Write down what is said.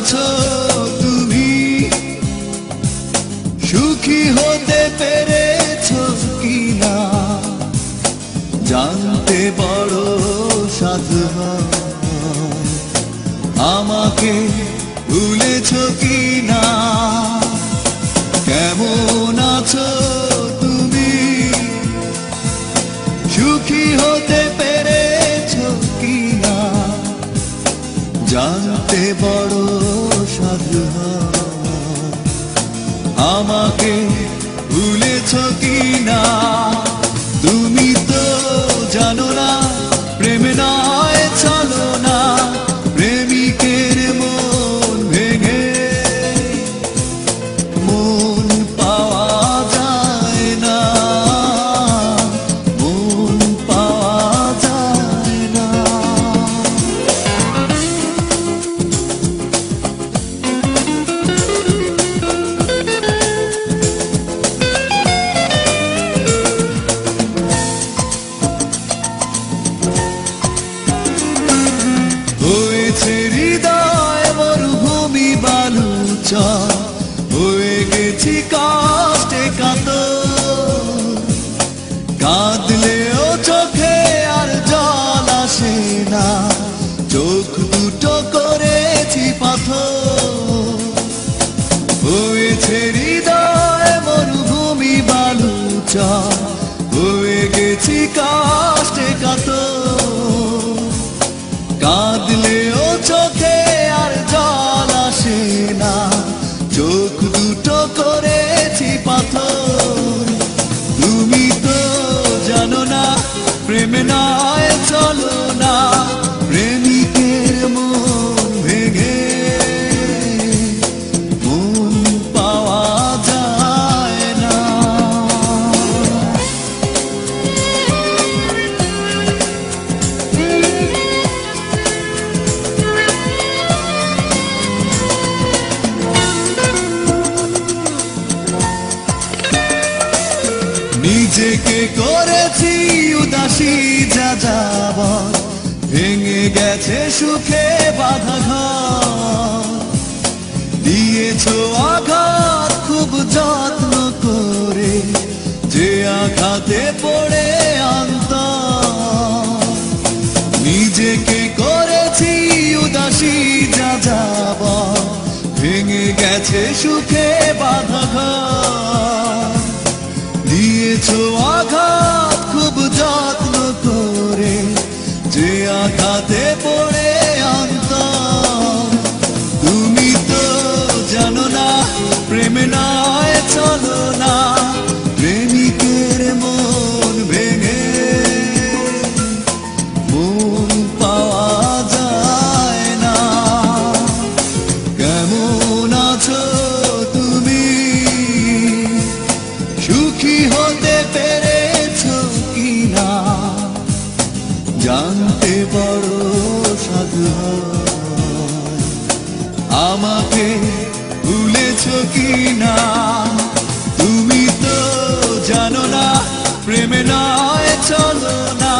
আছো তুমি? সুখী হতে পেরেছো কিনা জানতে বড় সাধু হয়। আমাকে ভুলেছো কিনা? কেমন আছো তুমি? সুখী হতে পেরেছো কিনা জানতে বড় সাধু হয়। আমাকে ভুলেছো কিনা? তুমি তো জানো না প্রেম নয় চলো না, প্রেমিকের মন ভেঙে মন পাওয়া যায় না, মন পাওয়া যায় না। হয়েছে হৃদয় মরুভূমি বালুচর, হয়ে গেছি কষ্টে কাতর। কাঁদলেও চোখে আর জল আসে না, চোখ দুটো করেছি পাথর। হয়েছে হৃদয় মরুভূমি বালুচর, হয়ে গেছি কষ্টে কাতর। কাঁদলেও চোখে আর জল আসে না, চোখ দুটো করেছি পাথর। তুমি তো জানো না প্রেম নয় চলো না, প্রেমিকের মন ভেঙে মন পাওয়া যায় না। নিজেকে করেছি উদাসী যাযাবর, ভেঙে গেছে সুখে বাঁধা ঘর। দিয়েছো আঘাত খুব যত্ন করে, যে আঘাতে পড়ে অন্তর। নিজেকে করেছি উদাসী যাযাবর, ভেঙে গেছে সুখে বাঁধা ঘর। দিয়েছো আঘাত খুব যত্ন করে, যে আঘাতে পড়ে অন্তর। তুমি তো জানো না প্রেম নয় চলো না, প্রেমিকের মন ভেঙে মন পাওয়া যায় না। কেমন আছো তুমি? সুখী হতে পেরেছো কিনা জানতে বড় সাধু হয়। আমাকে ভুলেছো কিনা? তুমি তো জানো না প্রেম নয় চলো না,